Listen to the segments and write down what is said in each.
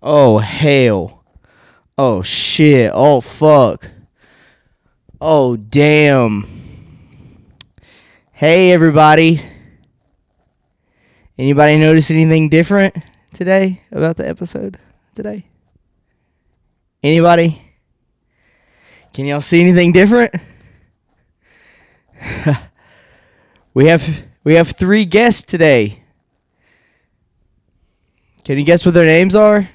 Oh, hell. Oh, shit. Oh, fuck. Oh, damn. Hey, everybody. Anybody notice anything different today about the episode today? Anybody? Can y'all see anything different? We have 3 guests today. Can you guess what their names are?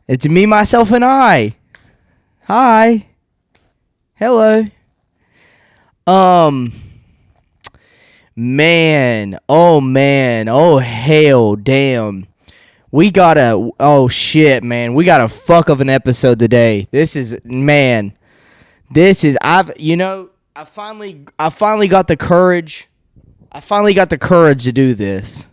It's me, myself, and I. Hi. Hello. Man. Oh, hell, damn. We got a fuck of an episode today. I finally got the courage. To do this.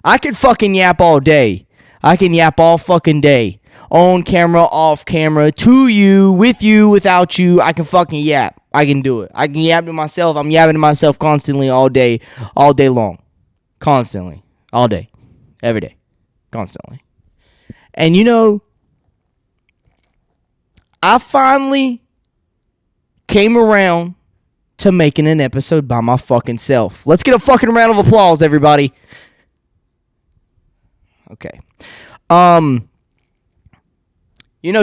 I could fucking yap all day. I can yap all fucking day. On camera, off camera, to you, with you, without you. I can fucking yap. I can do it. I can yap to myself. I'm yapping to myself constantly all day long. Constantly. All day. Every day. Constantly. And I finally came around to making an episode by my fucking self. Let's get a fucking round of applause, everybody. Okay.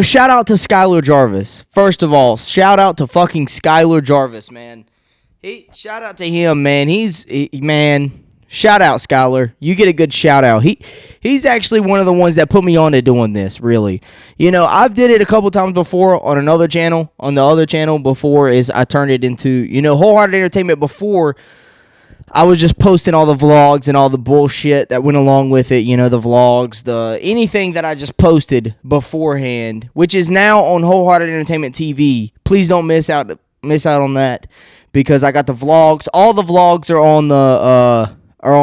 Shout out to SKYLER Jarvis. First of all, shout out to fucking SKYLER Jarvis, man. Shout out to him, man. Shout out, SKYLER. You get a good shout out. He's actually one of the ones that put me on to doing this, really. I've did it a couple times before on another channel. On the other channel before is I turned it into, Wholehearted Entertainment before. I was just posting all the vlogs and all the bullshit that went along with it. The vlogs, anything that I just posted beforehand, which is now on Wholehearted Entertainment TV. Please don't miss out on that because I got the vlogs. All the vlogs are on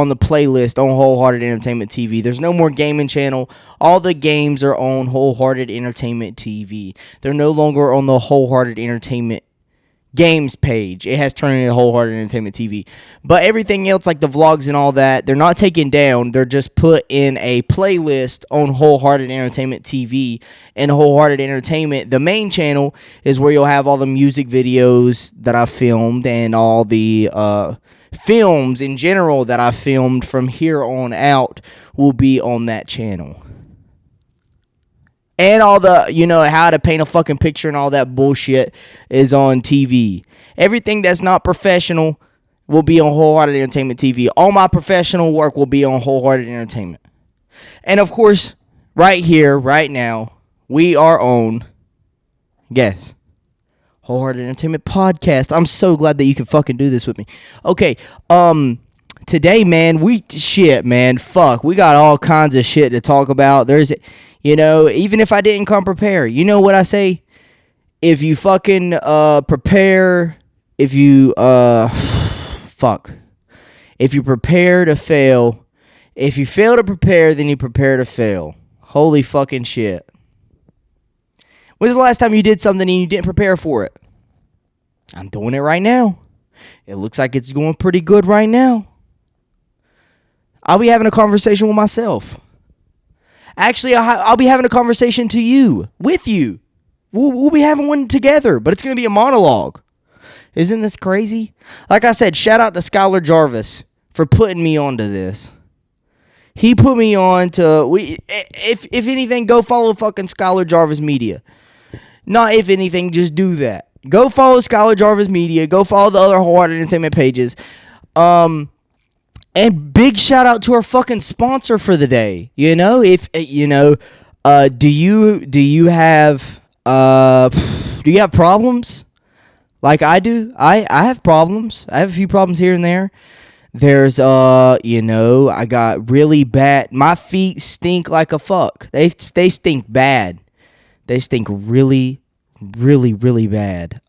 the playlist on Wholehearted Entertainment TV. There's no more gaming channel. All the games are on Wholehearted Entertainment TV. They're no longer on the Wholehearted Entertainment games page. It has turned into Wholehearted Entertainment TV. But everything else, like the vlogs and all that, they're not taken down. They're just put in a playlist on Wholehearted Entertainment TV. And Wholehearted Entertainment, the main channel, is where you'll have all the music videos that I filmed and all the films in general that I filmed from here on out will be on that channel. And all the, how to paint a fucking picture and all that bullshit is on TV. Everything that's not professional will be on Wholehearted Entertainment TV. All my professional work will be on Wholehearted Entertainment. And of course, right here, right now, we are on, guess, Wholehearted Entertainment Podcast. I'm so glad that you can fucking do this with me. Okay, today, man, we got all kinds of shit to talk about. Even if I didn't come prepared, you know what I say? If you fucking prepare, if you prepare to fail, if you fail to prepare, then you prepare to fail. Holy fucking shit. When's the last time you did something and you didn't prepare for it? I'm doing it right now. It looks like it's going pretty good right now. I'll be having a conversation with myself. Actually, I'll be having a conversation with you. We'll be having one together, but it's going to be a monologue. Isn't this crazy? Like I said, shout out to SKYLER Jarvis for putting me onto this. He put me on to, if anything, go follow fucking SKYLER Jarvis Media. Not if anything, just do that. Go follow SKYLER Jarvis Media. Go follow the other Wholehearted Entertainment pages. And big shout out to our fucking sponsor for the day. Do you have problems like I do? I have problems. I have a few problems here and there. There's I got really bad. My feet stink like a fuck. They stink bad. They stink really, really, really bad.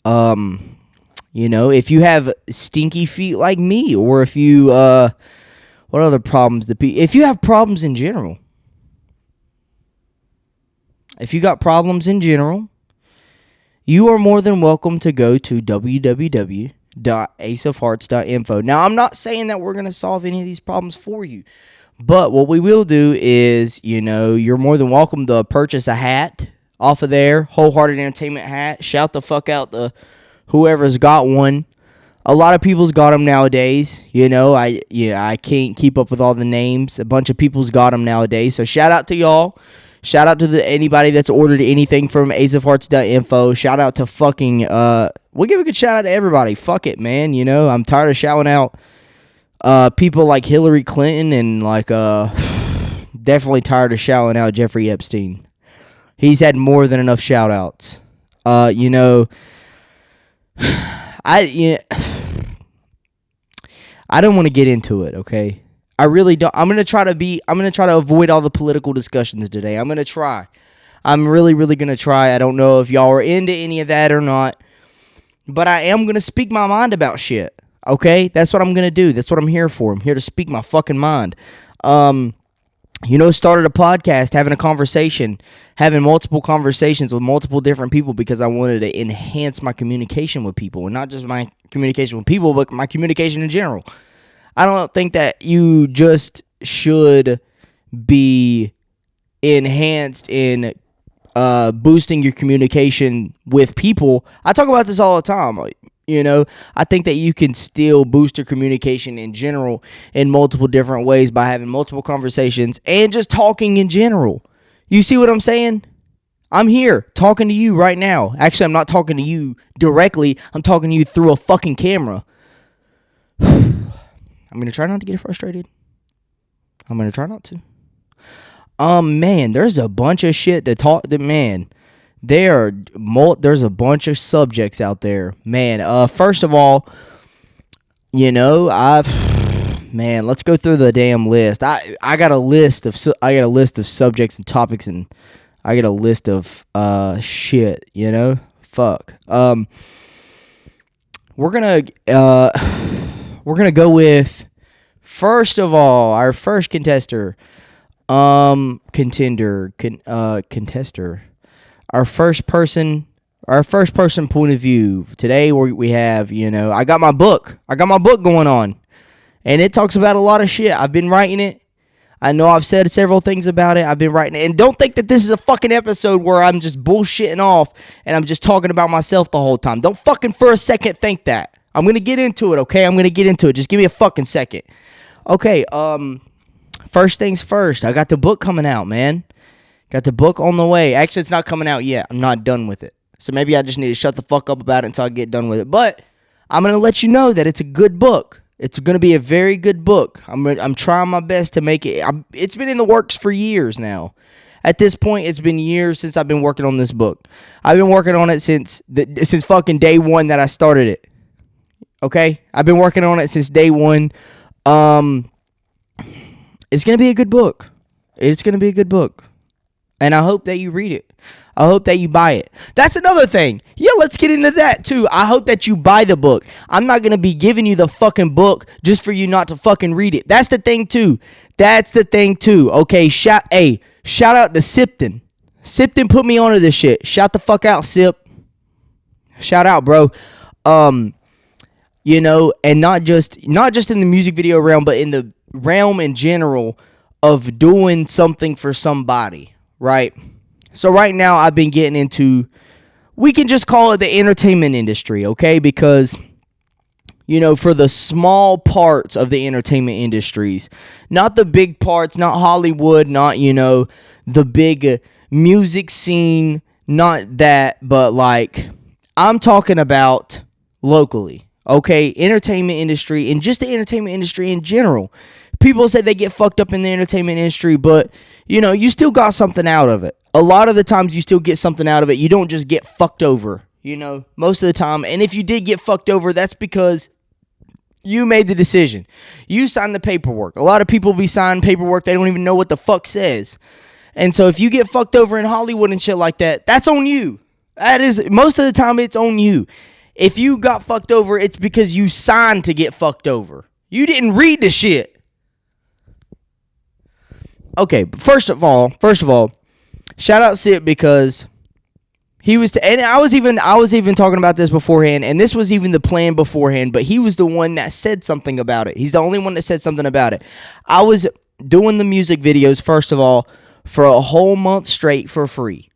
If you have stinky feet like me, or if you, what other problems if you have problems in general, if you got problems in general, you are more than welcome to go to www.aceofhearts.info. Now, I'm not saying that we're going to solve any of these problems for you, But what we will do is, you're more than welcome to purchase a hat off of there. Wholehearted Entertainment hat. Shout the fuck out to whoever's got one. A lot of people's got them nowadays. I can't keep up with all the names. A bunch of people's got them nowadays. So shout out to y'all. Shout out to anybody that's ordered anything from aceofhearts.info. Shout out to fucking, we'll give a good shout out to everybody. Fuck it, man. I'm tired of shouting out people like Hillary Clinton and definitely tired of shouting out Jeffrey Epstein. He's had more than enough shout outs. I don't want to get into it, okay? I really don't. I'm going to try to avoid all the political discussions today. I'm going to try. I'm really, really going to try. I don't know if y'all are into any of that or not, but I am going to speak my mind about shit, okay? That's what I'm going to do. That's what I'm here for. I'm here to speak my fucking mind. Started a podcast, having a conversation, having multiple conversations with multiple different people because I wanted to enhance my communication with people, and not just my communication with people, but my communication in general. I don't think that you just should be enhanced in boosting your communication with people. I talk about this all the time. I think that you can still boost your communication in general in multiple different ways by having multiple conversations and just talking in general. You see what I'm saying? I'm here talking to you right now. Actually, I'm not talking to you directly. I'm talking to you through a fucking camera. I'm going to try not to get frustrated. I'm going to try not to. Man, there's a bunch of shit to talk to, man. There's a bunch of subjects out there. Man, first of all, let's go through the damn list. I got a list of subjects and topics, and I got a list of shit, Fuck. We're going to go with, first of all, our first contester. Our first person point of view. Today we have, I got my book going on, and it talks about a lot of shit. I've been writing it. I know I've said several things about it. I've been writing it. And don't think that this is a fucking episode where I'm just bullshitting off and I'm just talking about myself the whole time. Don't fucking for a second think that. I'm going to get into it, okay? I'm going to get into it. Just give me a fucking second. Okay, first things first. I got the book coming out, man. Got the book on the way. Actually, it's not coming out yet. I'm not done with it. So maybe I just need to shut the fuck up about it until I get done with it. But I'm going to let you know that it's a good book. It's going to be a very good book. I'm trying my best to make it. It's been in the works for years now. At this point, it's been years since I've been working on this book. I've been working on it since fucking day one that I started it. Okay? I've been working on it since day one. It's going to be a good book. It's going to be a good book. And I hope that you read it. I hope that you buy it. That's another thing. Yeah, let's get into that too. I hope that you buy the book. I'm not going to be giving you the fucking book just for you not to fucking read it. That's the thing too. Okay, shout out to Sipton. Sipton put me onto this shit. Shout the fuck out, Sip. Shout out, bro. And not just in the music video realm, but in the realm in general of doing something for somebody, right? So right now I've been getting into, we can just call it the entertainment industry, okay? Because, for the small parts of the entertainment industries, not the big parts, not Hollywood, not, the big music scene, not that, but I'm talking about locally, okay? Entertainment industry and just the entertainment industry in general. People say they get fucked up in the entertainment industry, but, you still got something out of it. A lot of the times you still get something out of it. You don't just get fucked over, most of the time. And if you did get fucked over, that's because you made the decision. You signed the paperwork. A lot of people be signing paperwork they don't even know what the fuck says. And so if you get fucked over in Hollywood and shit like that, that's on you. That is, most of the time it's on you. If you got fucked over, it's because you signed to get fucked over. You didn't read the shit. Okay, but first of all, shout out Sip because he was, and I was even talking about this beforehand, and this was even the plan beforehand, but he was the one that said something about it. He's the only one that said something about it. I was doing the music videos, first of all, for a whole month straight for free.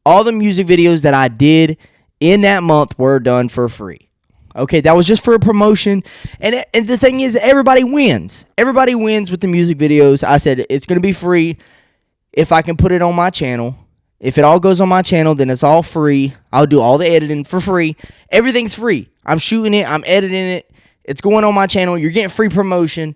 All the music videos that I did in that month were done for free. Okay, that was just for a promotion. And the thing is, everybody wins. Everybody wins with the music videos. I said it's going to be free if I can put it on my channel. If it all goes on my channel, then it's all free. I'll do all the editing for free. Everything's free. I'm shooting it. I'm editing it. It's going on my channel. You're getting free promotion.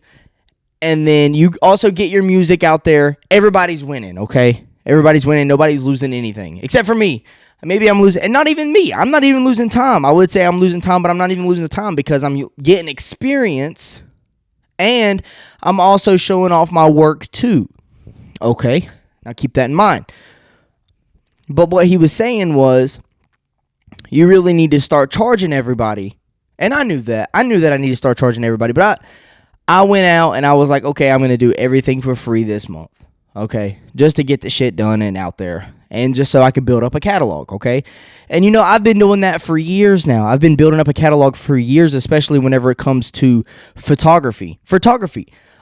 And then you also get your music out there. Everybody's winning, okay? Everybody's winning. Nobody's losing anything except for me. Maybe I'm losing, and not even me. I'm not even losing time. I would say I'm losing time, but I'm not even losing the time because I'm getting experience, and I'm also showing off my work too. Okay, now keep that in mind. But what he was saying was, you really need to start charging everybody, and I knew that. I knew that I need to start charging everybody, but I went out and I was like, okay, I'm going to do everything for free this month. Okay, just to get the shit done and out there. And just so I could build up a catalog, okay? And, you know, I've been doing that for years now. I've been building up a catalog for years, especially whenever it comes to photography.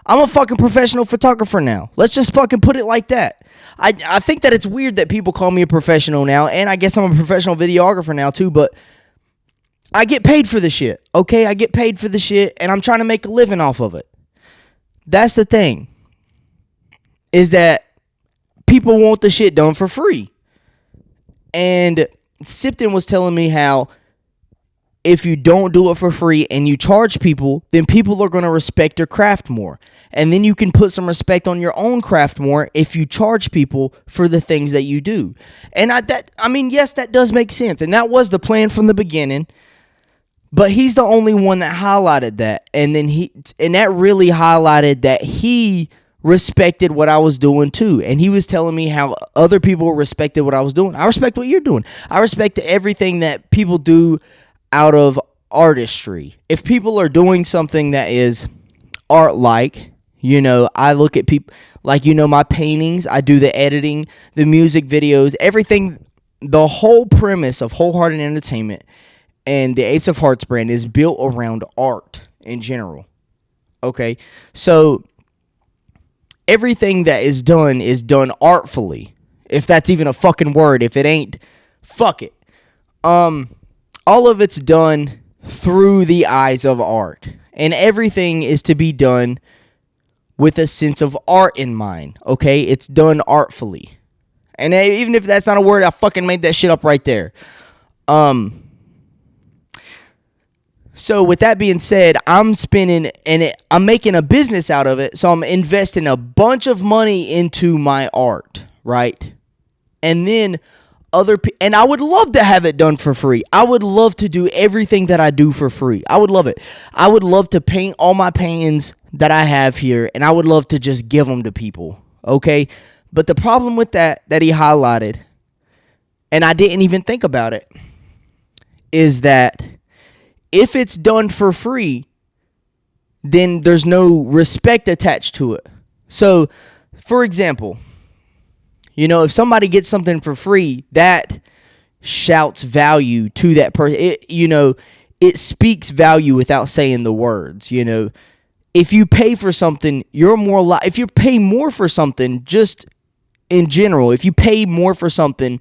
I'm a fucking professional photographer now. Let's just fucking put it like that. I think that it's weird that people call me a professional now, and I guess I'm a professional videographer now too, but I get paid for the shit, okay? I get paid for the shit, and I'm trying to make a living off of it. That's the thing, is that people want the shit done for free. And Sipton was telling me how if you don't do it for free and you charge people, then people are going to respect your craft more. And then you can put some respect on your own craft more if you charge people for the things that you do. And yes, that does make sense. And that was the plan from the beginning. But he's the only one that highlighted that. And that really highlighted that he respected what I was doing too. And he was telling me how other people respected what I was doing. I respect what you're doing. I respect everything that people do out of artistry. If people are doing something that is art-like, you know, I look at people like, you know, my paintings, I do the editing, the music videos, everything. The whole premise of Wholehearted Entertainment and the Ace of Hearts brand is built around art in general. Okay, so everything that is done artfully. If that's even a fucking word. If it ain't, fuck it. All of it's done through the eyes of art. And everything is to be done with a sense of art in mind. Okay? It's done artfully. And even if that's not a word, I fucking made that shit up right there. So with that being said, I'm spending I'm making a business out of it. So I'm investing a bunch of money into my art, right? And then and I would love to have it done for free. I would love to do everything that I do for free. I would love it. I would love to paint all my paintings that I have here, and I would love to just give them to people, okay? But the problem with that he highlighted, and I didn't even think about it, is that if it's done for free, then there's no respect attached to it. So, for example, you know, if somebody gets something for free, that shouts value to that person. It speaks value without saying the words, you know. If you pay for something, you're more if you pay more for something, just in general, if you pay more for something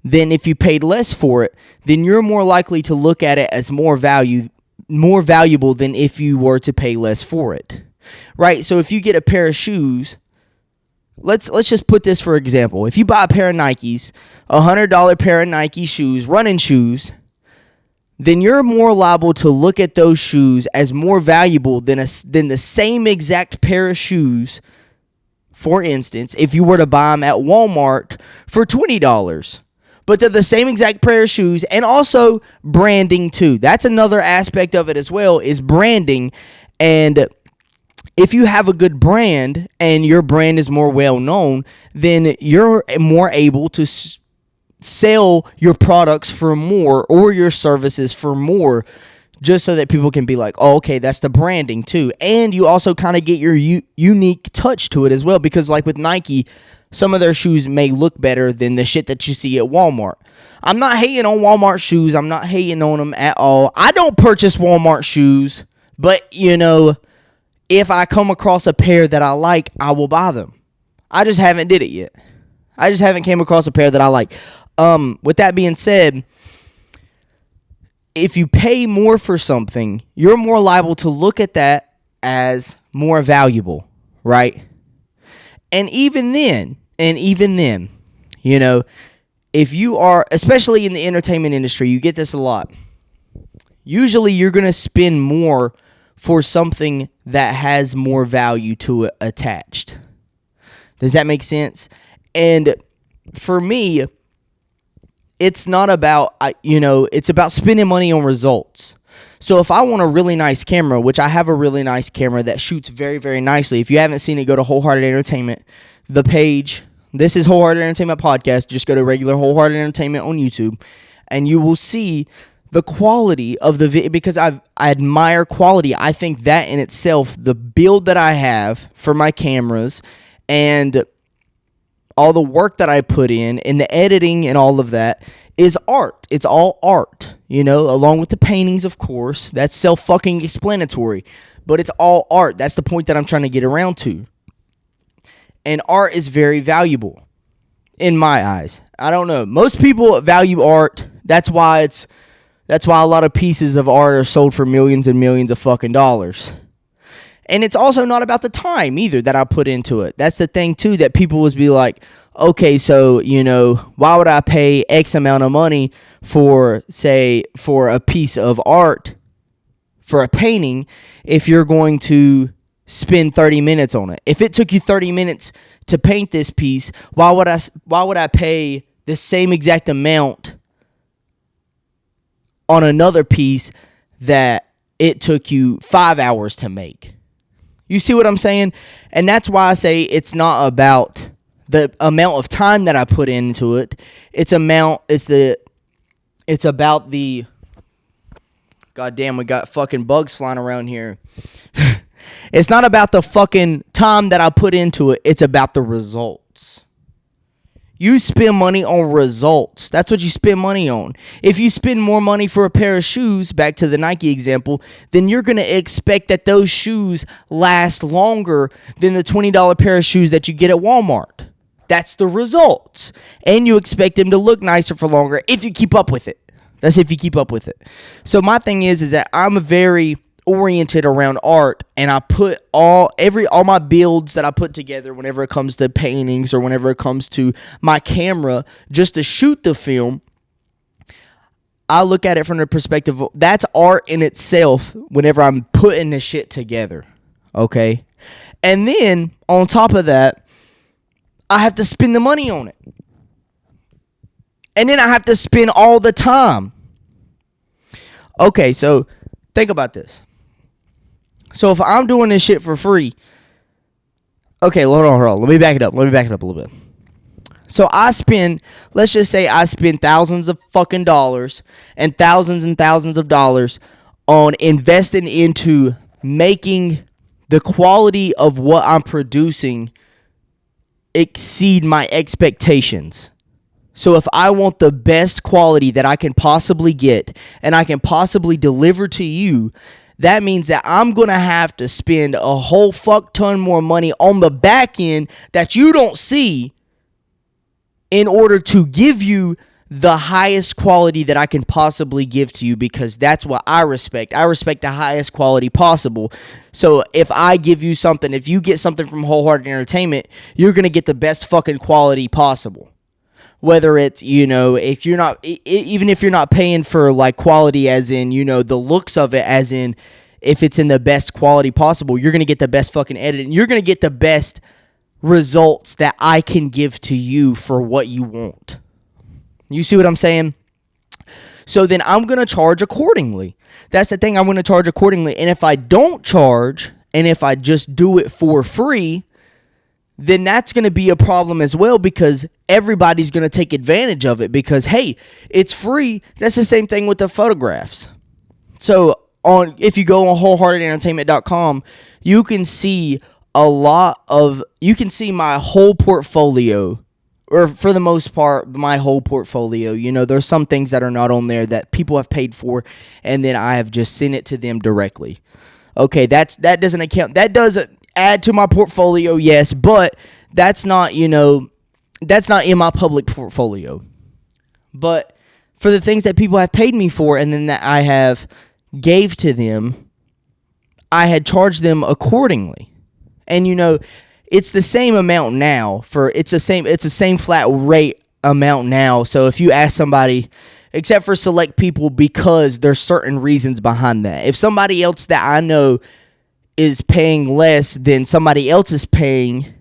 than if you paid less for it, then you're more likely to look at it as more valuable than if you were to pay less for it. Right? So if you get a pair of shoes, let's just put this for example. If you buy a pair of Nikes, $100 pair of Nike shoes, running shoes, then you're more liable to look at those shoes as more valuable than the same exact pair of shoes. For instance, if you were to buy them at Walmart for $20. But they're the same exact pair of shoes, and also branding too. That's another aspect of it as well, is branding. And if you have a good brand and your brand is more well known, then you're more able to sell your products for more or your services for more, just so that people can be like, oh, okay, that's the branding too. And you also kind of get your unique touch to it as well, because like with Nike, some of their shoes may look better than the shit that you see at Walmart. I'm not hating on Walmart shoes. I'm not hating on them at all. I don't purchase Walmart shoes, but, you know, if I come across a pair that I like, I will buy them. I just haven't did it yet. I just haven't came across a pair that I like. With that being said, if you pay more for something, you're more liable to look at that as more valuable, right? And even then, you know, if you are, especially in the entertainment industry, you get this a lot. Usually you're going to spend more for something that has more value to it attached. Does that make sense? And for me, it's not about, it's about spending money on results. So if I want a really nice camera, which I have a really nice camera that shoots very, very nicely. If you haven't seen it, go to Wholehearted Entertainment. The page, this is Wholehearted Entertainment Podcast. Just go to regular Wholehearted Entertainment on YouTube, and you will see the quality of the video, because I admire quality. I think that in itself, the build that I have for my cameras and all the work that I put in and the editing and all of that is art. It's all art, along with the paintings, of course. That's self-fucking explanatory, but it's all art. That's the point that I'm trying to get around to. And art is very valuable in my eyes. I don't know. Most people value art. That's why a lot of pieces of art are sold for millions and millions of fucking dollars. And it's also not about the time either that I put into it. That's the thing too, that people would be like, okay, so, why would I pay X amount of money for a piece of art, for a painting, if you're going to spend 30 minutes on it? If it took you 30 minutes to paint this piece, why would I pay the same exact amount on another piece that it took you 5 hours to make? You see what I'm saying? And that's why I say it's not about the amount of time that I put into it. It's about the, goddamn, we got fucking bugs flying around here. It's not about the fucking time that I put into it. It's about the results. You spend money on results. That's what you spend money on. If you spend more money for a pair of shoes, back to the Nike example, then you're going to expect that those shoes last longer than the $20 pair of shoes that you get at Walmart. That's the results. And you expect them to look nicer for longer if you keep up with it. That's if you keep up with it. So my thing is that I'm very oriented around art, and I put all my builds that I put together whenever it comes to paintings or whenever it comes to my camera just to shoot the film, I look at it from the perspective of that's art in itself whenever I'm putting the shit together. Okay? And then on top of that, I have to spend the money on it. And then I have to spend all the time. Okay, so think about this. So if I'm doing this shit for free, okay, hold on. Let me back it up a little bit. So let's just say I spend thousands of fucking dollars and thousands of dollars on investing into making the quality of what I'm producing exceed my expectations. So if I want the best quality that I can possibly get and I can possibly deliver to you, that means that I'm going to have to spend a whole fuck ton more money on the back end that you don't see in order to give you the highest quality that I can possibly give to you, because that's what I respect. I respect the highest quality possible. So if I give you something, if you get something from Wholehearted Entertainment, you're going to get the best fucking quality possible. Whether it's, if you're not, even if you're not paying for like quality as in, the looks of it, as in if it's in the best quality possible, you're going to get the best fucking editing. You're going to get the best results that I can give to you for what you want. You see what I'm saying? So then I'm going to charge accordingly. That's the thing. I'm going to charge accordingly. And if I don't charge, and if I just do it for free, then that's going to be a problem as well, because everybody's going to take advantage of it because, hey, it's free. That's the same thing with the photographs. So if you go on wholeheartedentertainment.com, you can see my whole portfolio, or for the most part, my whole portfolio. There's some things that are not on there that people have paid for, and then I have just sent it to them directly. Okay, that doesn't account. That does add to my portfolio, yes, but that's not, that's not in my public portfolio. But for the things that people have paid me for and then that I have gave to them, I had charged them accordingly. And it's the same amount now it's the same flat rate amount now. So if you ask somebody, except for select people, because there's certain reasons behind that. If somebody else that I know is paying less than somebody else is paying,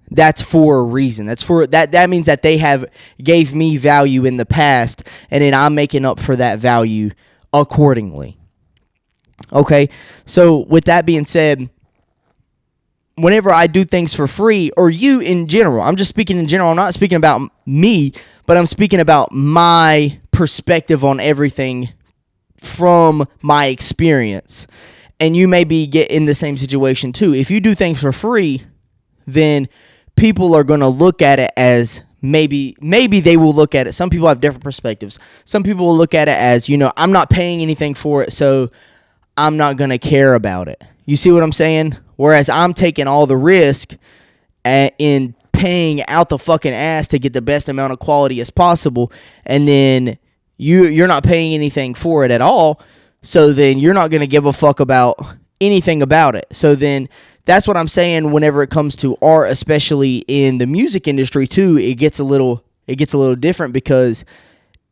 that's for a reason. That means that they have gave me value in the past, and then I'm making up for that value accordingly. Okay, so with that being said, whenever I do things for free, or you in general, I'm just speaking in general, I'm not speaking about me, but I'm speaking about my perspective on everything from my experience. And you may get in the same situation too. If you do things for free, then people are going to look at it as maybe they will look at it. Some people have different perspectives. Some people will look at it as, I'm not paying anything for it, so I'm not going to care about it. You see what I'm saying? Whereas I'm taking all the risk in paying out the fucking ass to get the best amount of quality as possible, and then you're not paying anything for it at all, so then you're not going to give a fuck about anything about it. So then that's what I'm saying whenever it comes to art, especially in the music industry too, it gets a little different, because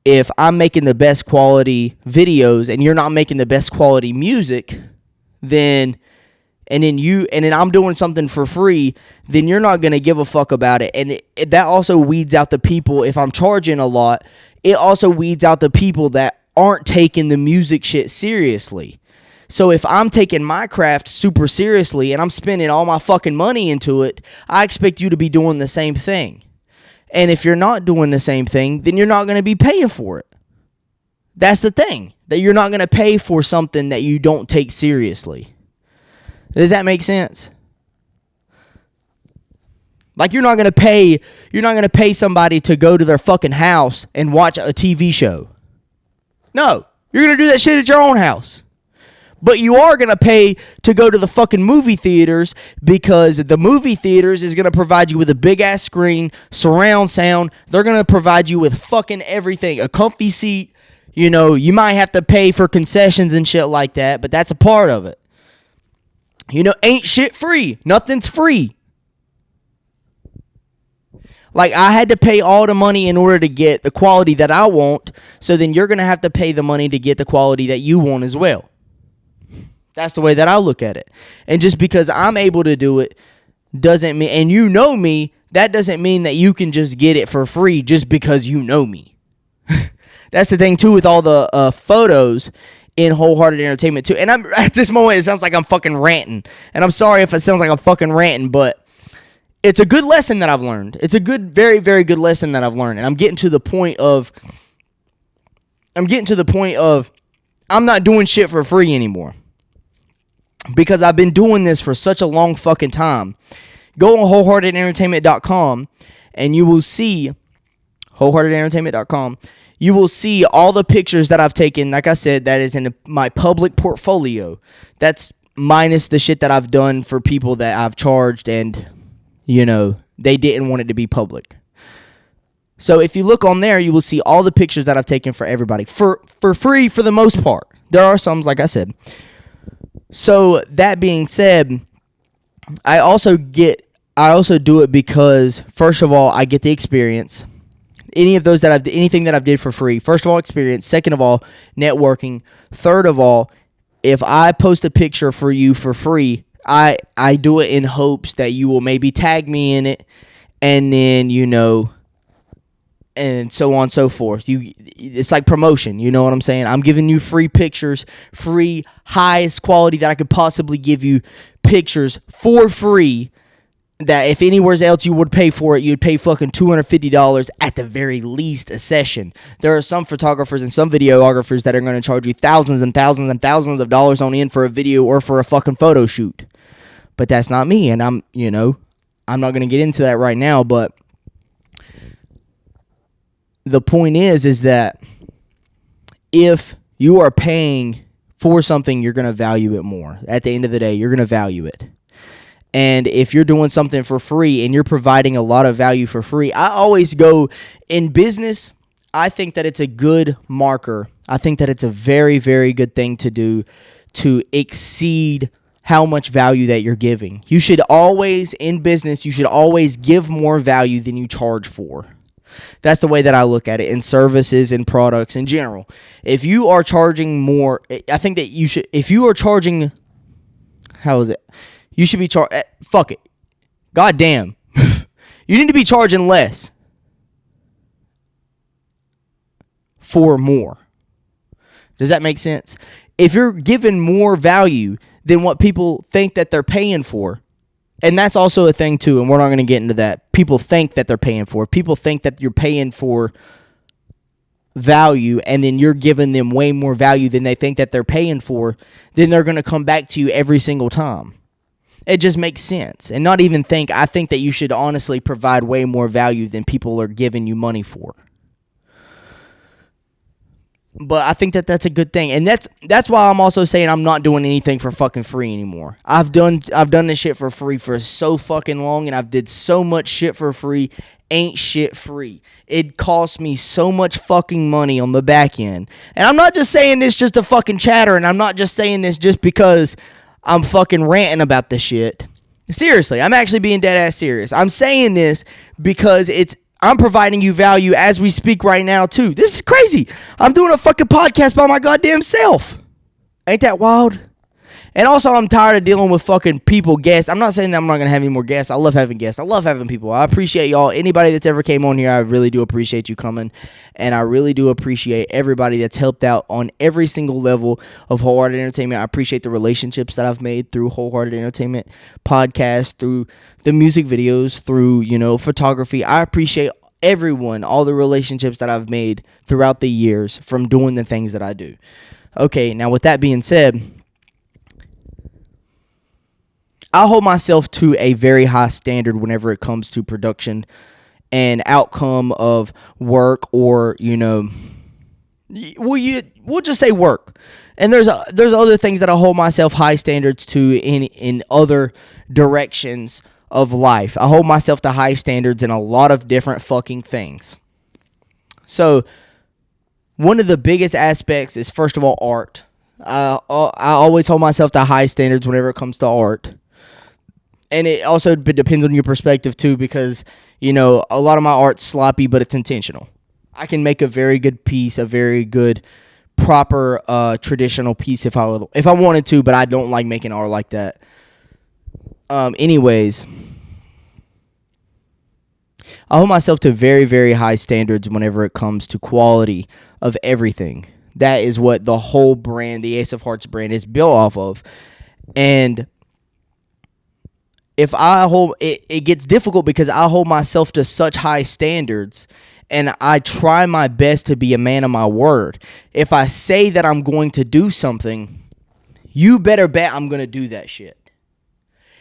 if I'm making the best quality videos and you're not making the best quality music, then I'm doing something for free, then you're not going to give a fuck about it. And that also weeds out the people. If I'm charging a lot, it also weeds out the people that aren't taking the music shit seriously. So if I'm taking my craft super seriously and I'm spending all my fucking money into it, I expect you to be doing the same thing. And if you're not doing the same thing, then you're not going to be paying for it. That's the thing, that you're not going to pay for something that you don't take seriously. Does that make sense? Like, you're not going to pay somebody to go to their fucking house and watch a TV show. No, you're going to do that shit at your own house. But you are going to pay to go to the fucking movie theaters, because the movie theaters is going to provide you with a big-ass screen, surround sound. They're going to provide you with fucking everything, a comfy seat. You might have to pay for concessions and shit like that, but that's a part of it. Ain't shit free. Nothing's free. Like, I had to pay all the money in order to get the quality that I want, so then you're going to have to pay the money to get the quality that you want as well. That's the way that I look at it. And just because I'm able to do it doesn't mean, and you know me, that doesn't mean that you can just get it for free just because you know me. That's the thing too with all the photos in Wholehearted Entertainment too. And at this moment, it sounds like I'm fucking ranting. And I'm sorry if it sounds like I'm fucking ranting, but it's a good lesson that I've learned. It's a good, very, very good lesson that I've learned. And I'm getting to the point of I'm not doing shit for free anymore. Because I've been doing this for such a long fucking time. Go on wholeheartedentertainment.com and you will see wholeheartedentertainment.com. You will see all the pictures that I've taken. Like I said, that is in my public portfolio. That's minus the shit that I've done for people that I've charged and, they didn't want it to be public. So if you look on there, you will see all the pictures that I've taken for everybody for free for the most part. There are some, like I said. So that being said, I also do it because, first of all, I get the experience. Anything that I've did for free. First of all, experience. Second of all, networking. Third of all, if I post a picture for you for free, I do it in hopes that you will maybe tag me in it, and then and so on and so forth. It's like promotion, you know what I'm saying? I'm giving you free pictures, free, highest quality that I could possibly give you pictures for free, that if anywhere else you would pay for it, you'd pay fucking $250 at the very least a session. There are some photographers and some videographers that are going to charge you thousands and thousands and thousands of dollars on end for a video or for a fucking photo shoot. But that's not me, and I'm not going to get into that right now, but the point is that if you are paying for something, you're going to value it more. At the end of the day, you're going to value it. And if you're doing something for free and you're providing a lot of value for free, I always go in business. I think that it's a good marker. I think that it's a very, very good thing to do to exceed how much value that you're giving. You should always, in business, you should always give more value than you charge for. That's the way that I look at it in services and products in general. If you are charging more, I think that you should, if you are charging, how is it? You should be charging, fuck it. God damn. You need to be charging less for more. Does that make sense? If you're giving more value than what people think that they're paying for, and that's also a thing too, and we're not going to get into that. People think that they're paying for. People think that you're paying for value, and then you're giving them way more value than they think that they're paying for, then they're going to come back to you every single time. It just makes sense. And not even think, I think that you should honestly provide way more value than people are giving you money for. But I think that that's a good thing. And that's why I'm also saying I'm not doing anything for fucking free anymore. I've done this shit for free for so fucking long, and I've did so much shit for free. Ain't shit free. It costs me so much fucking money on the back end. And I'm not just saying this just to fucking chatter, and I'm not just saying this just because I'm fucking ranting about this shit. Seriously, I'm actually being dead ass serious. I'm saying this because I'm providing you value as we speak right now, too. This is crazy. I'm doing a fucking podcast by my goddamn self. Ain't that wild? And also, I'm tired of dealing with fucking people, guests. I'm not saying that I'm not going to have any more guests. I love having guests. I love having people. I appreciate y'all. Anybody that's ever came on here, I really do appreciate you coming. And I really do appreciate everybody that's helped out on every single level of Wholehearted Entertainment. I appreciate the relationships that I've made through Wholehearted Entertainment podcast, through the music videos, through, photography. I appreciate everyone, all the relationships that I've made throughout the years from doing the things that I do. Okay, now with that being said, I hold myself to a very high standard whenever it comes to production and outcome of work, or we'll just say work. And there's other things that I hold myself high standards to in other directions of life. I hold myself to high standards in a lot of different fucking things. So one of the biggest aspects is, first of all, art. I always hold myself to high standards whenever it comes to art. And it also depends on your perspective, too, because, a lot of my art's sloppy, but it's intentional. I can make a very good piece, a very good, proper, traditional piece if I wanted to, but I don't like making art like that. Anyways, I hold myself to very, very high standards whenever it comes to quality of everything. That is what the whole brand, the Ace of Hearts brand, is built off of. And if I hold it gets difficult because I hold myself to such high standards, and I try my best to be a man of my word. If I say that I'm going to do something, you better bet I'm going to do that shit.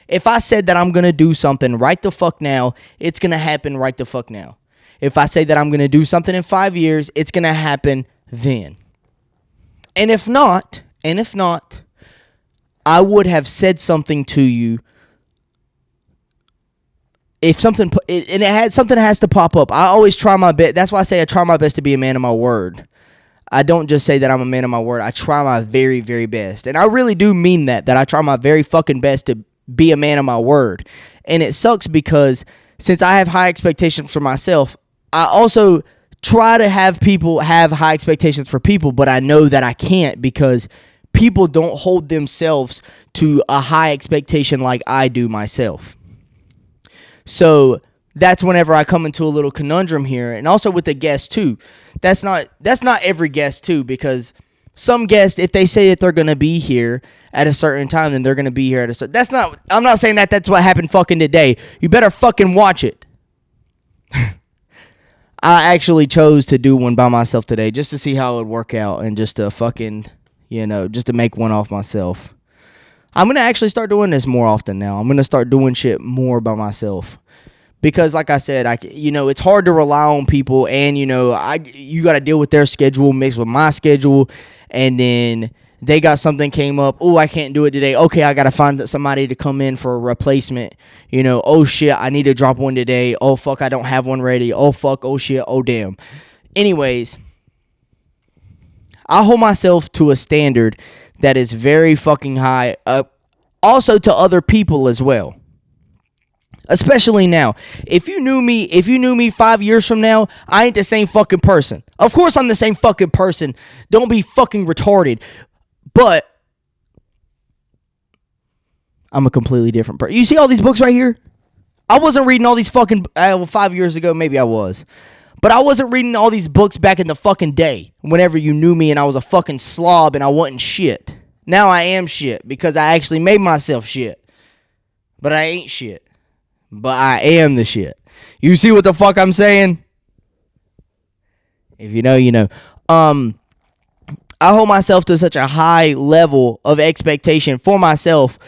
If I said that I'm going to do something right the fuck now, it's going to happen right the fuck now. If I say that I'm going to do something in 5 years, it's going to happen then. And if not, I would have said something to you. If something has to pop up, I always try my best. That's why I say I try my best to be a man of my word. I don't just say that I'm a man of my word. I try my very, very best. And I really do mean that I try my very fucking best to be a man of my word. And it sucks because since I have high expectations for myself, I also try to have people have high expectations for people, but I know that I can't because people don't hold themselves to a high expectation like I do myself. So that's whenever I come into a little conundrum here. And also with the guests too. That's not every guest too, because some guests, if they say that they're going to be here at a certain time, then they're going to be here at a certain... I'm not saying that that's what happened fucking today. You better fucking watch it. I actually chose to do one by myself today just to see how it would work out and just to fucking, just to make one off myself. I'm going to actually start doing this more often now. I'm going to start doing shit more by myself. Because like I said, it's hard to rely on people, and you got to deal with their schedule mixed with my schedule, and then they got something came up. Oh, I can't do it today. Okay, I got to find somebody to come in for a replacement. Oh shit, I need to drop one today. Oh fuck, I don't have one ready. Oh fuck, oh shit, oh damn. Anyways, I hold myself to a standard that is very fucking high, also to other people as well. Especially now. If you knew me 5 years from now, I ain't the same fucking person. Of course I'm the same fucking person. Don't be fucking retarded. But I'm a completely different person. You see all these books right here? I wasn't reading all these fucking 5 years ago. Maybe I was. But I wasn't reading all these books back in the fucking day. Whenever you knew me and I was a fucking slob and I wasn't shit. Now I am shit because I actually made myself shit. But I ain't shit. But I am the shit. You see what the fuck I'm saying? If you know, you know. I hold myself to such a high level of expectation for myself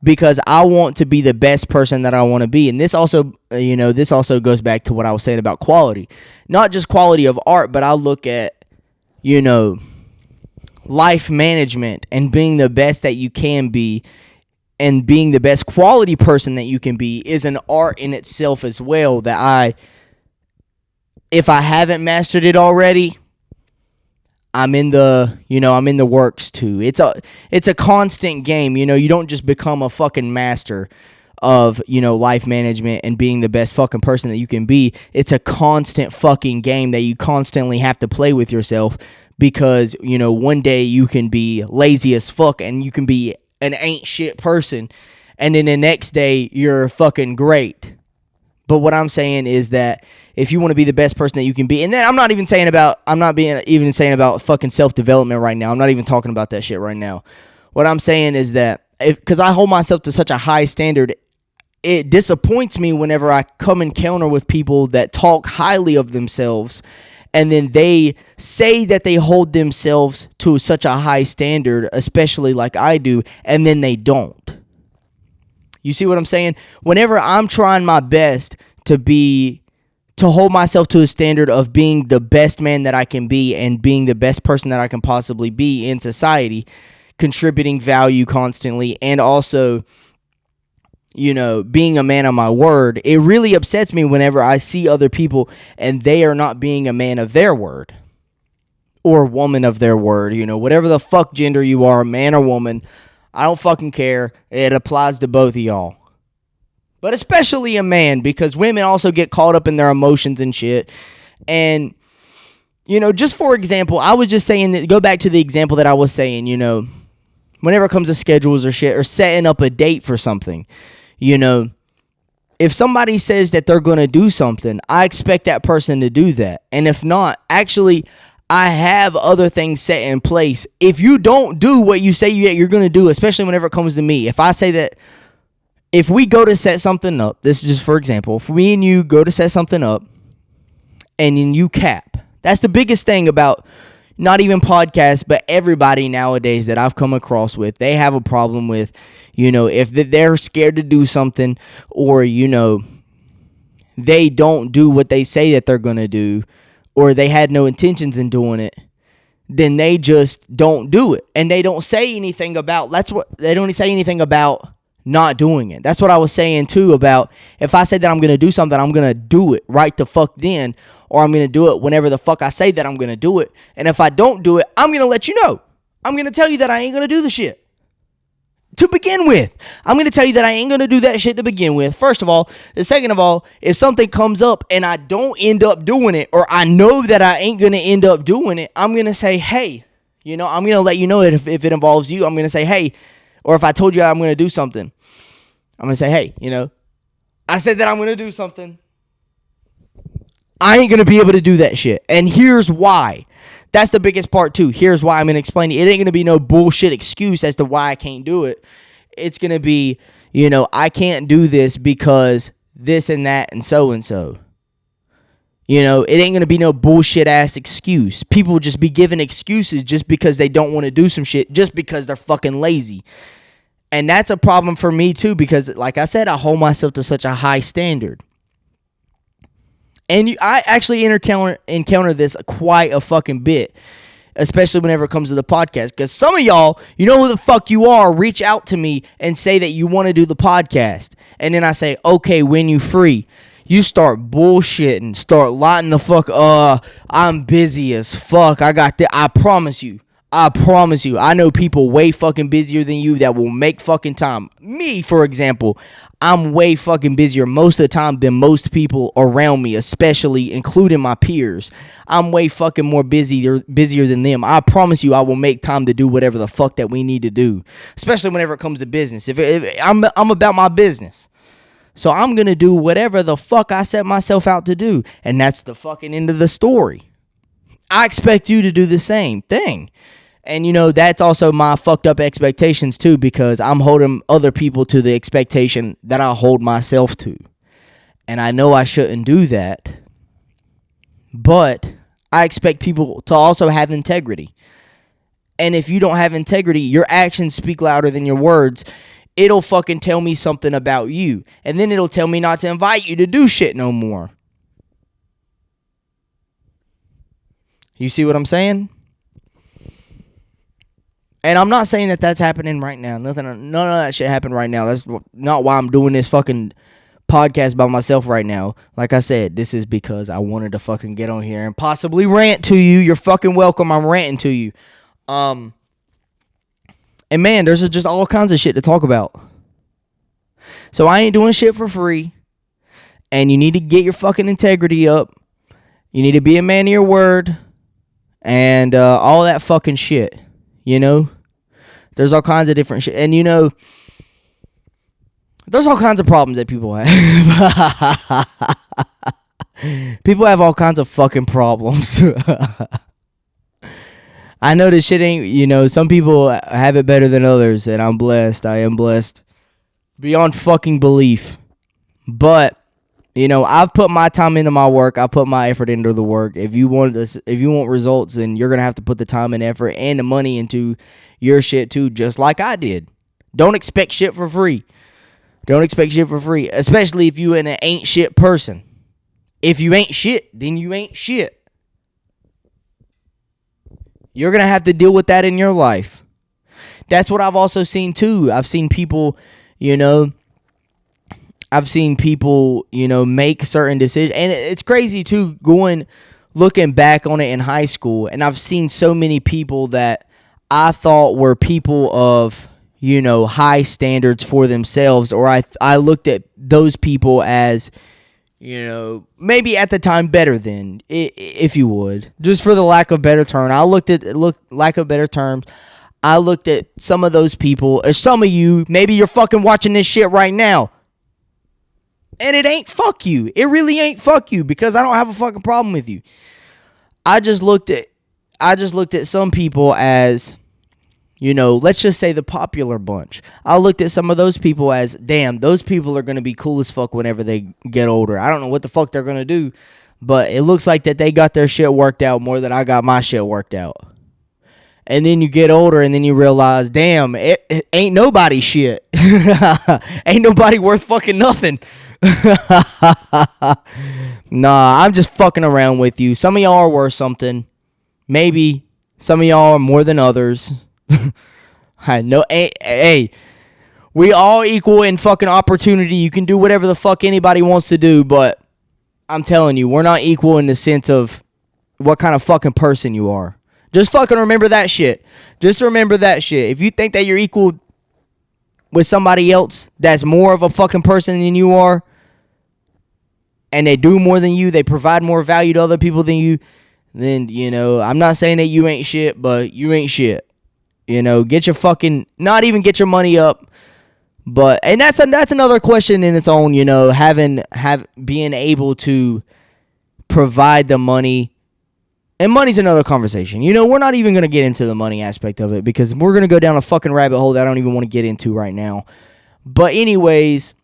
because I want to be the best person that I want to be. And this also, this also goes back to what I was saying about quality. Not just quality of art, but I look at, life management and being the best that you can be. And being the best quality person that you can be is an art in itself as well that if I haven't mastered it already, I'm in the works too. It's a constant game. You don't just become a fucking master of, life management and being the best fucking person that you can be. It's a constant fucking game that you constantly have to play with yourself because, one day you can be lazy as fuck and you can be an ain't shit person, and then the next day you're fucking great. But what I'm saying is that if you want to be the best person that you can be, and then I'm not even saying about fucking self-development right now. I'm not even talking about that shit right now. What I'm saying is that because I hold myself to such a high standard, it disappoints me whenever I come encounter with people that talk highly of themselves and then they say that they hold themselves to such a high standard, especially like I do, and then they don't. You see what I'm saying? Whenever I'm trying my best to hold myself to a standard of being the best man that I can be and being the best person that I can possibly be in society, contributing value constantly, and also, being a man of my word, it really upsets me whenever I see other people and they are not being a man of their word or woman of their word, whatever the fuck gender you are, man or woman, I don't fucking care. It applies to both of y'all. But especially a man, because women also get caught up in their emotions and shit. And, just for example, I was just saying that, go back to the example that I was saying, whenever it comes to schedules or shit or setting up a date for something, if somebody says that they're going to do something, I expect that person to do that. And if not, actually, I have other things set in place. If you don't do what you say you're going to do, especially whenever it comes to me, if I say that, if we go to set something up, this is just for example, if me and you go to set something up and then you cap, that's the biggest thing about not even podcasts, but everybody nowadays that I've come across with, they have a problem with, if they're scared to do something or, they don't do what they say that they're going to do or they had no intentions in doing it, then they just don't do it. And they don't say anything about, they don't say anything about not doing it. That's what I was saying too about if I say that I'm going to do something, I'm going to do it right the fuck then, or I'm going to do it whenever the fuck I say that I'm going to do it. And if I don't do it, I'm going to let you know. I'm going to tell you that I ain't going to do the shit to begin with. I'm going to tell you that I ain't going to do that shit to begin with, first of all. And second of all, if something comes up and I don't end up doing it, or I know that I ain't going to end up doing it, I'm going to say, hey, I'm going to let you know if it involves you. I'm going to say, hey, or if I told you I'm going to do something, I'm going to say, hey, I said that I'm going to do something. I ain't going to be able to do that shit. And here's why. That's the biggest part too. Here's why I'm going to explain it. It ain't going to be no bullshit excuse as to why I can't do it. It's going to be, I can't do this because this and that and so and so. It ain't going to be no bullshit ass excuse. People just be giving excuses just because they don't want to do some shit, just because they're fucking lazy. And that's a problem for me too, because like I said, I hold myself to such a high standard. And I actually encounter this quite a fucking bit, especially whenever it comes to the podcast. Because some of y'all, you know who the fuck you are, reach out to me and say that you want to do the podcast. And then I say, okay, when you free. You start bullshitting, start lying the fuck, I'm busy as fuck. I promise you. I know people way fucking busier than you that will make fucking time. Me, for example, I'm way fucking busier most of the time than most people around me, especially including my peers. I'm way fucking more busier than them. I promise you I will make time to do whatever the fuck that we need to do, especially whenever it comes to business. If I'm about my business. So I'm going to do whatever the fuck I set myself out to do, and that's the fucking end of the story. I expect you to do the same thing. And, you know, that's also my fucked up expectations, too, because I'm holding other people to the expectation that I hold myself to. And I know I shouldn't do that. But I expect people to also have integrity. And if you don't have integrity, your actions speak louder than your words. It'll fucking tell me something about you. And then it'll tell me not to invite you to do shit no more. You see what I'm saying? And I'm not saying that that's happening right now. None of that shit happened right now. That's not why I'm doing this fucking podcast by myself right now. Like I said, this is because I wanted to fucking get on here and possibly rant to you. You're fucking welcome. I'm ranting to you. And man, there's just all kinds of shit to talk about. So I ain't doing shit for free. And you need to get your fucking integrity up. You need to be a man of your word. And all that fucking shit. You know, there's all kinds of different shit. And, you know, there's all kinds of problems that people have. People have all kinds of fucking problems. I know this shit ain't, you know, some people have it better than others. And I'm blessed. I am blessed beyond fucking belief. But, you know, I've put my time into my work. I put my effort into the work. If you want results, then you're gonna have to put the time and effort and the money into your shit too, just like I did. Don't expect shit for free. Don't expect shit for free, especially if you an ain't shit person. If you ain't shit, then you ain't shit. You're gonna have to deal with that in your life. That's what I've also seen too. I've seen people, you know. Make certain decisions. And it's crazy, too, looking back on it in high school. And I've seen so many people that I thought were people of, you know, high standards for themselves. Or I looked at those people as, you know, maybe at the time better than, if you would. Just for the lack of better term. I looked at some of those people, or some of you, maybe you're fucking watching this shit right now. And it ain't fuck you. It really ain't fuck you, because I don't have a fucking problem with you. I just looked at some people as, you know, let's just say the popular bunch. I looked at some of those people as, damn, those people are going to be cool as fuck whenever they get older. I don't know what the fuck they're going to do, but it looks like that they got their shit worked out more than I got my shit worked out. And then you get older and then you realize, damn, it ain't nobody shit. Ain't nobody worth fucking nothing. Nah, I'm just fucking around with you. Some of y'all are worth something. Maybe some of y'all are more than others. I know. Hey, we all equal in fucking opportunity. You can do whatever the fuck anybody wants to do, but I'm telling you, we're not equal in the sense of what kind of fucking person you are. Just fucking remember that shit. Just remember that shit. If you think that you're equal with somebody else that's more of a fucking person than you are, and they do more than you, they provide more value to other people than you, then, you know, I'm not saying that you ain't shit, but you ain't shit. You know, get your fucking, not even get your money up, but, and that's another question in its own, you know, being able to provide the money. And money's another conversation. You know, we're not even going to get into the money aspect of it, because we're going to go down a fucking rabbit hole that I don't even want to get into right now. But anyways,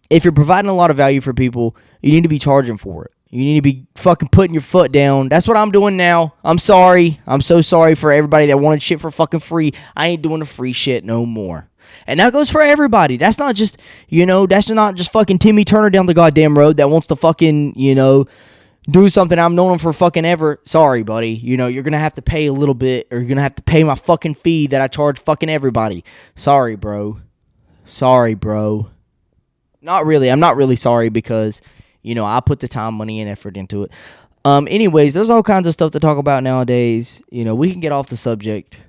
if you're providing a lot of value for people, you need to be charging for it. You need to be fucking putting your foot down. That's what I'm doing now. I'm sorry. I'm so sorry for everybody that wanted shit for fucking free. I ain't doing the free shit no more. And that goes for everybody. That's not just, you know, that's not just fucking Timmy Turner down the goddamn road that wants to fucking, you know, do something. I've known him for fucking ever. Sorry, buddy. You know, you're going to have to pay a little bit, or you're going to have to pay my fucking fee that I charge fucking everybody. Sorry, bro. Sorry, bro. Not really. I'm not really sorry because, you know, I put the time, money, and effort into it. Anyways, there's all kinds of stuff to talk about nowadays. You know, we can get off the subject.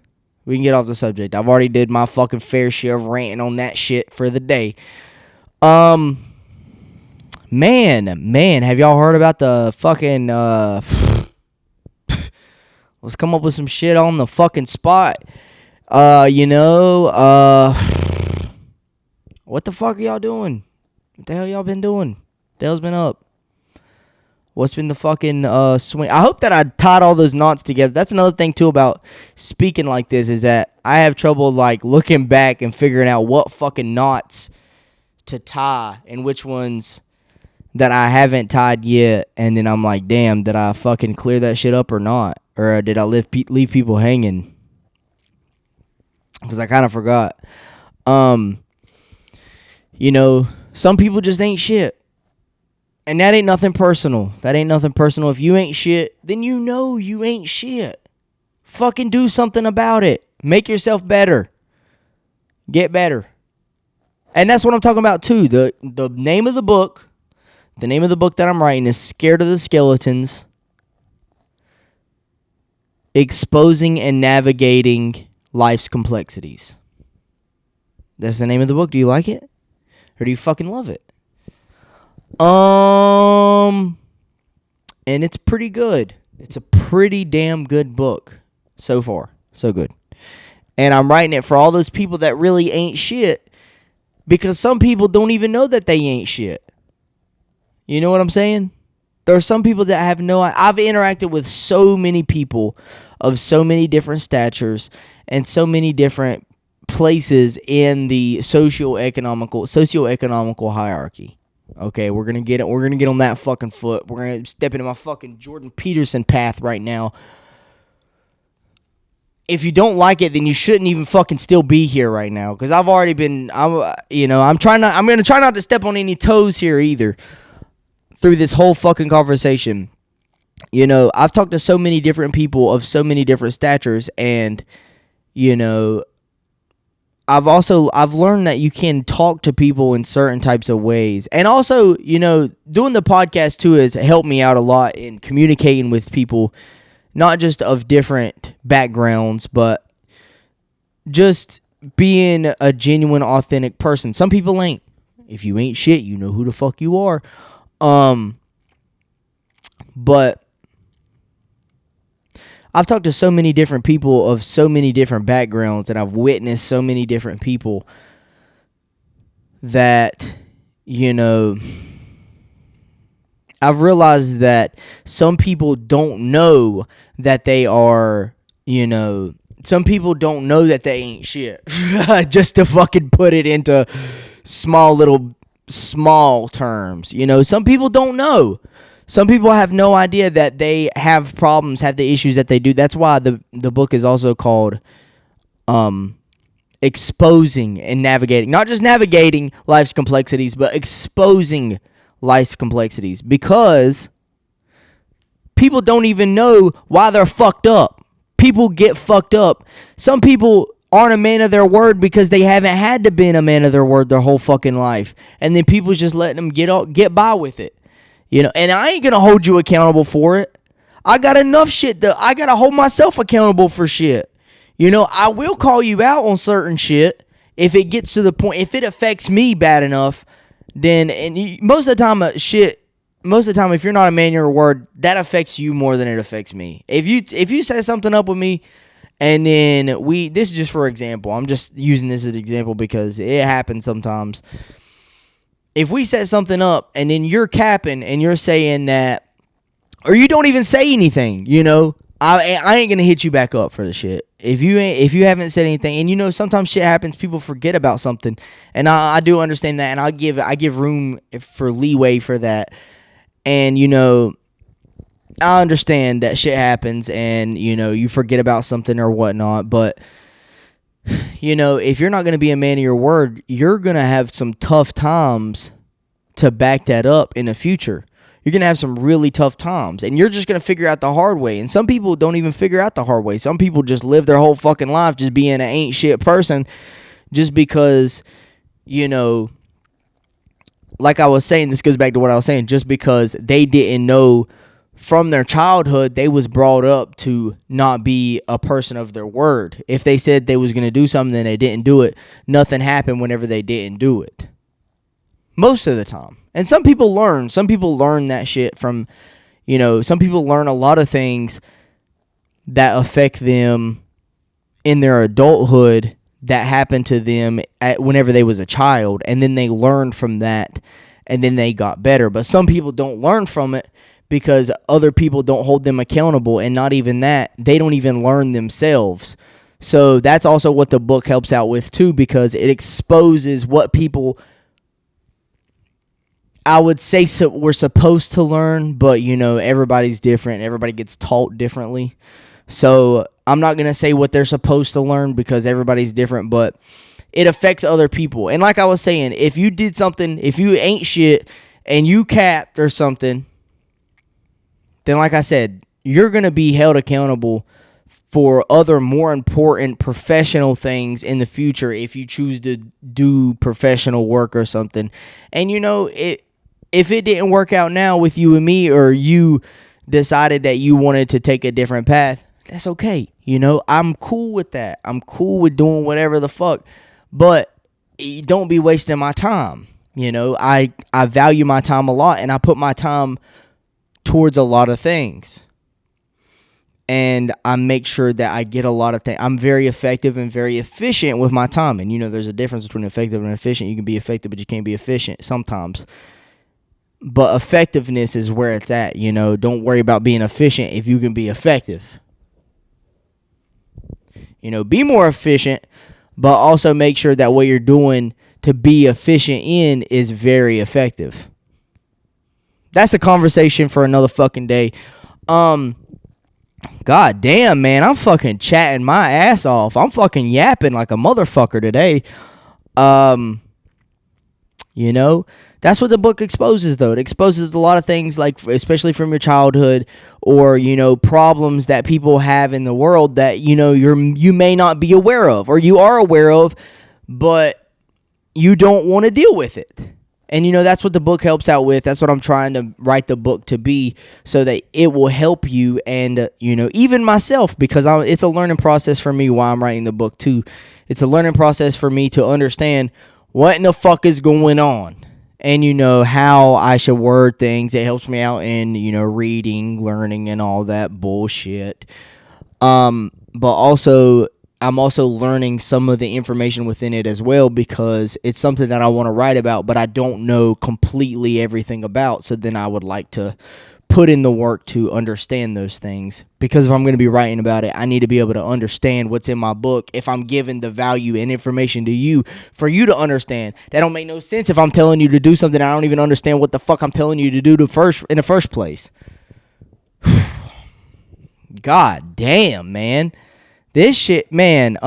I've already did my fucking fair share of ranting on that shit for the day. Man, have y'all heard about the fucking, let's come up with some shit on the fucking spot. What the fuck are y'all doing? What the hell y'all been doing? What the hell's been up? What's been the fucking swing? I hope that I tied all those knots together. That's another thing, too, about speaking like this, is that I have trouble, like, looking back and figuring out what fucking knots to tie and which ones that I haven't tied yet. And then I'm like, damn, did I fucking clear that shit up or not? Or did I leave people hanging? Because I kind of forgot. You know, some people just ain't shit. And that ain't nothing personal. If you ain't shit, then you know you ain't shit. Fucking do something about it. Make yourself better. Get better. And that's what I'm talking about too. The name of the book that I'm writing is Scared of the Skeletons. Exposing and Navigating Life's Complexities. That's the name of the book. Do you like it? Or do you fucking love it? And it's pretty good. It's a pretty damn good book. So far, so good. And I'm writing it for all those people that really ain't shit, because some people don't even know that they ain't shit. You know what I'm saying? There are some people that have no... I've interacted with so many people of so many different statures and so many different places in the socioeconomical hierarchy. Okay, we're gonna get on that fucking foot. We're gonna step into my fucking Jordan Peterson path right now. If you don't like it, then you shouldn't even fucking still be here right now. Because I've already been, I'm gonna try not to step on any toes here either through this whole fucking conversation. You know, I've talked to so many different people of so many different statures, and you know, I've learned that you can talk to people in certain types of ways. And also, you know, doing the podcast too has helped me out a lot in communicating with people, not just of different backgrounds, but just being a genuine, authentic person. Some people ain't. If you ain't shit, you know who the fuck you are. But I've talked to so many different people of so many different backgrounds, and I've witnessed so many different people that, you know, I've realized that some people don't know that they are, you know, some people don't know that they ain't shit. Just to fucking put it into small terms. You know, some people don't know. Some people have no idea that they have problems, have the issues that they do. That's why the book is also called Exposing and Navigating. Not just navigating life's complexities, but exposing life's complexities. Because people don't even know why they're fucked up. People get fucked up. Some people aren't a man of their word because they haven't had to be a man of their word their whole fucking life. And then people's just letting them get by with it. You know, and I ain't going to hold you accountable for it. I got enough shit that I got to hold myself accountable for shit. You know, I will call you out on certain shit if it gets to the point, if it affects me bad enough, then, and most of the time, if you're not a man of your word, that affects you more than it affects me. If you set something up with me, and then this is just for example, I'm just using this as an example because it happens sometimes. If we set something up and then you're capping and you're saying that, or you don't even say anything, you know, I ain't gonna hit you back up for the shit. If you haven't said anything, and you know, sometimes shit happens, people forget about something, and I do understand that, and I give room for leeway for that, and you know, I understand that shit happens, and you know, you forget about something or whatnot, but you know, if you're not going to be a man of your word, you're going to have some tough times to back that up in the future. You're going to have some really tough times, and you're just going to figure out the hard way. And some people don't even figure out the hard way. Some people just live their whole fucking life just being an ain't shit person just because, you know, like I was saying, this goes back to what I was saying, just because they didn't know from their childhood, they was brought up to not be a person of their word. If they said they was going to do something and they didn't do it, nothing happened whenever they didn't do it. Most of the time. And some people learn that shit from, you know, some people learn a lot of things that affect them in their adulthood that happened to them whenever they was a child, and then they learned from that, and then they got better. But some people don't learn from it because other people don't hold them accountable, and not even that, they don't even learn themselves. So that's also what the book helps out with too, because it exposes what people, I would say, we're supposed to learn, but you know, everybody's different. Everybody gets taught differently. So I'm not going to say what they're supposed to learn because everybody's different, but it affects other people. And like I was saying, if you did something, if you ain't shit and you capped or something, then like I said, you're going to be held accountable for other more important professional things in the future if you choose to do professional work or something. And you know, if it didn't work out now with you and me, or you decided that you wanted to take a different path, that's okay. You know, I'm cool with that. I'm cool with doing whatever the fuck. But don't be wasting my time. You know, I value my time a lot, and I put my time towards a lot of things. And I make sure that I get a lot of things. I'm very effective and very efficient with my time. And, you know, there's a difference between effective and efficient. You can be effective, but you can't be efficient sometimes. But effectiveness is where it's at, you know. Don't worry about being efficient if you can be effective. You know, be more efficient, but also make sure that what you're doing to be efficient in is very effective. That's a conversation for another fucking day. God damn, man, I'm fucking chatting my ass off. I'm fucking yapping like a motherfucker today. You know, that's what the book exposes, though. It exposes a lot of things, like especially from your childhood, or, you know, problems that people have in the world that, you know, you may not be aware of, or you are aware of, but you don't want to deal with it. And, you know, that's what the book helps out with. That's what I'm trying to write the book to be, so that it will help you and, you know, even myself, because it's a learning process for me while I'm writing the book, too. It's a learning process for me to understand what in the fuck is going on, and, you know, how I should word things. It helps me out in, you know, reading, learning, and all that bullshit. But also, I'm also learning some of the information within it as well, because it's something that I want to write about, but I don't know completely everything about. So then I would like to put in the work to understand those things, because if I'm going to be writing about it, I need to be able to understand what's in my book if I'm giving the value and information to you for you to understand. That don't make no sense if I'm telling you to do something I don't even understand what the fuck I'm telling you to do in the first place. God damn, man. This shit, man,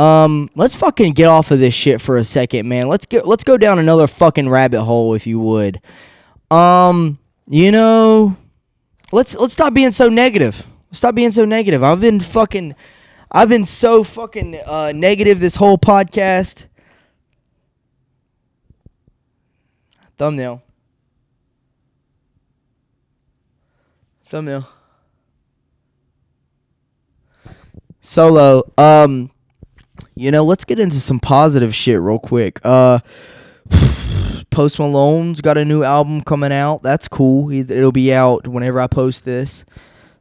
let's fucking get off of this shit for a second, man. Let's go down another fucking rabbit hole, if you would. You know, let's stop being so negative. Stop being so negative. I've been so fucking negative this whole podcast. Thumbnail. Solo. You know, let's get into some positive shit real quick. Post Malone's got a new album coming out. That's cool. It'll be out whenever I post this.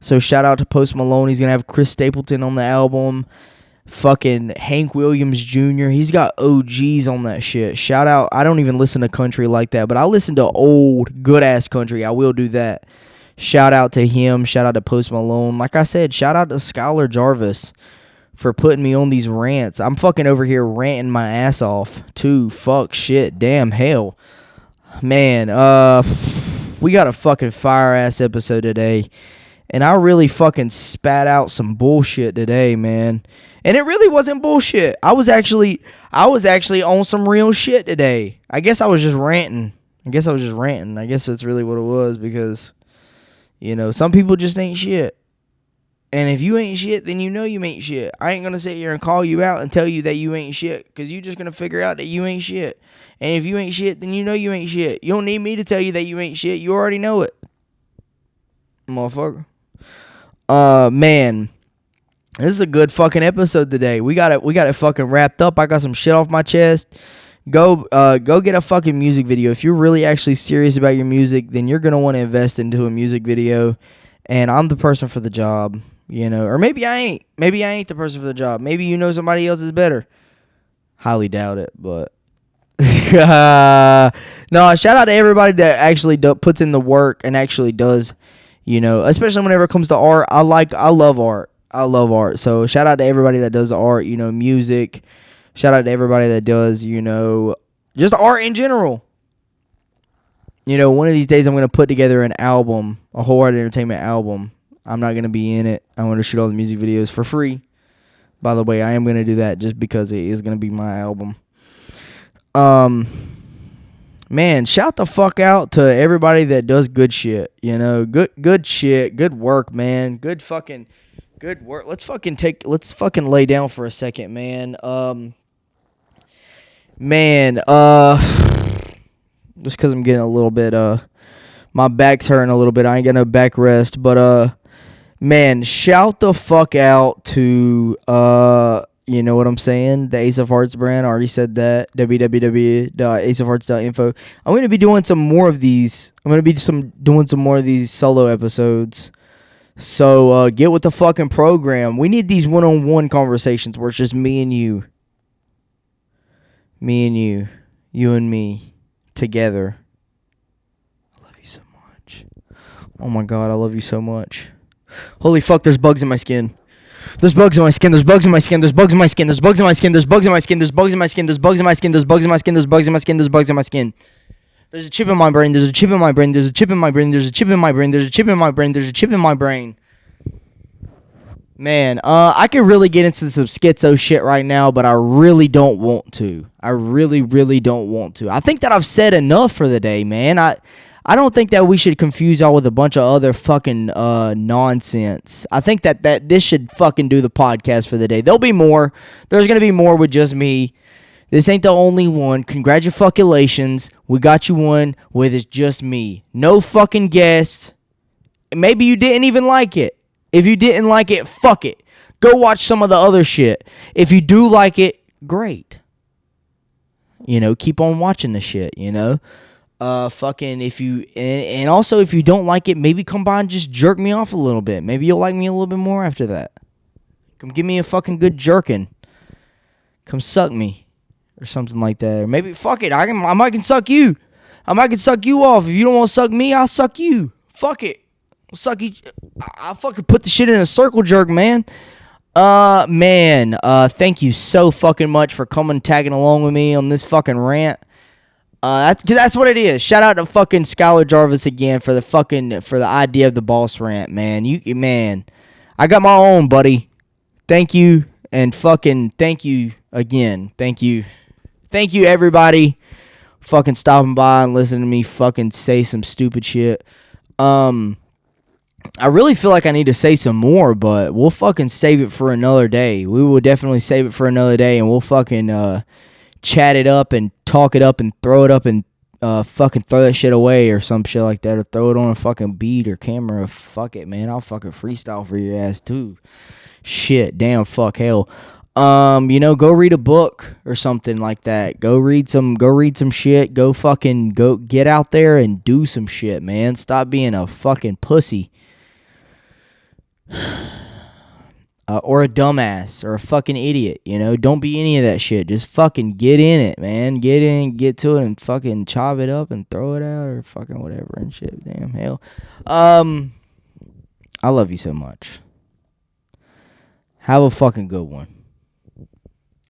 So shout out to Post Malone. He's gonna have Chris Stapleton on the album. Fucking Hank Williams Jr. He's got OGs on that shit. Shout out. I don't even listen to country like that, but I listen to old good ass country. I will do that. Shout out to him. Shout out to Post Malone. Like I said, shout out to SKYLER Jarvis for putting me on these rants. I'm fucking over here ranting my ass off too. Fuck, shit, damn, hell. Man, we got a fucking fire ass episode today. And I really fucking spat out some bullshit today, man. And it really wasn't bullshit. I was actually on some real shit today. I guess I was just ranting. I guess that's really what it was, because You know, some people just ain't shit. And if you ain't shit, then you know you ain't shit. I ain't going to sit here and call you out and tell you that you ain't shit, because you just going to figure out that you ain't shit. And if you ain't shit, then you know you ain't shit. You don't need me to tell you that you ain't shit. You already know it. Motherfucker. Man. This is a good fucking episode today. We got it fucking wrapped up. I got some shit off my chest. Go get a fucking music video. If you're really actually serious about your music, then you're going to want to invest into a music video. And I'm the person for the job. You know, or maybe I ain't. Maybe I ain't the person for the job. Maybe you know somebody else is better. Highly doubt it, but no. Shout out to everybody that actually puts in the work and actually does. You know, especially whenever it comes to art. I love art. I love art. So shout out to everybody that does art. You know, music. Shout out to everybody that does. You know, just art in general. You know, one of these days I'm going to put together an album, a Wholehearted Entertainment album. I'm not going to be in it. I'm going to shoot all the music videos for free. By the way, I am going to do that just because it is going to be my album. Man, shout the fuck out to everybody that does good shit. You know, good shit, good work, man. Good work. Let's fucking lay down for a second, man. Just because I'm getting a little bit, my back's hurting a little bit. I ain't got no back rest, but, man, shout the fuck out to, you know what I'm saying? The Ace of Hearts brand. I already said that. www.aceofhearts.info. I'm going to be doing some more of these. I'm going to be doing some more of these solo episodes. So, get with the fucking program. We need these one-on-one conversations where it's just me and you. Me and you. You and me. Together. I love you so much. Oh my God, I love you so much. Holy fuck, there's bugs in my skin. There's bugs in my skin. There's bugs in my skin. There's bugs in my skin. There's bugs in my skin. There's bugs in my skin. There's bugs in my skin. There's bugs in my skin. There's bugs in my skin. There's bugs in my skin. There's bugs in my skin. There's a chip in my brain. There's a chip in my brain. There's a chip in my brain. There's a chip in my brain. There's a chip in my brain. There's a chip in my brain. Man, I could really get into some schizo shit right now, but I really don't want to. I really, really don't want to. I think that I've said enough for the day, man. I don't think that we should confuse y'all with a bunch of other fucking nonsense. I think that this should fucking do the podcast for the day. There'll be more. There's going to be more with just me. This ain't the only one. Congratulations. We got you one with it's just me. No fucking guests. Maybe you didn't even like it. If you didn't like it, fuck it. Go watch some of the other shit. If you do like it, great. You know, keep on watching the shit, you know. Fucking if you, and also if you don't like it, maybe come by and just jerk me off a little bit. Maybe you'll like me a little bit more after that. Come give me a fucking good jerking. Come suck me. Or something like that. Or maybe, fuck it, I might can suck you. I might can suck you off. If you don't want to suck me, I'll suck you. Fuck it. Suck each. I'll fucking put the shit in a circle jerk, man. Thank you so fucking much for tagging along with me on this fucking rant. That's what it is. Shout out to fucking SKYLER Jarvis again for the idea of the boss rant, man. Man, I got my own, buddy. Thank you, and fucking thank you again. Thank you, everybody. Fucking stopping by and listening to me fucking say some stupid shit. I really feel like I need to say some more, but we'll fucking save it for another day. We will definitely save it for another day, and we'll fucking chat it up and talk it up and throw it up and fucking throw that shit away or some shit like that, or throw it on a fucking beat or camera. Fuck it, man. I'll fucking freestyle for your ass too. Shit, damn, fuck, hell. You know, go read a book or something like that. Go read some shit. Go get out there and do some shit, man. Stop being a fucking pussy. Or a dumbass or a fucking idiot, you know. Don't be any of that shit. Just fucking get in it, man. Get in, get to it, and fucking chop it up and throw it out or fucking whatever and shit. Damn hell. I love you so much. Have a fucking good one.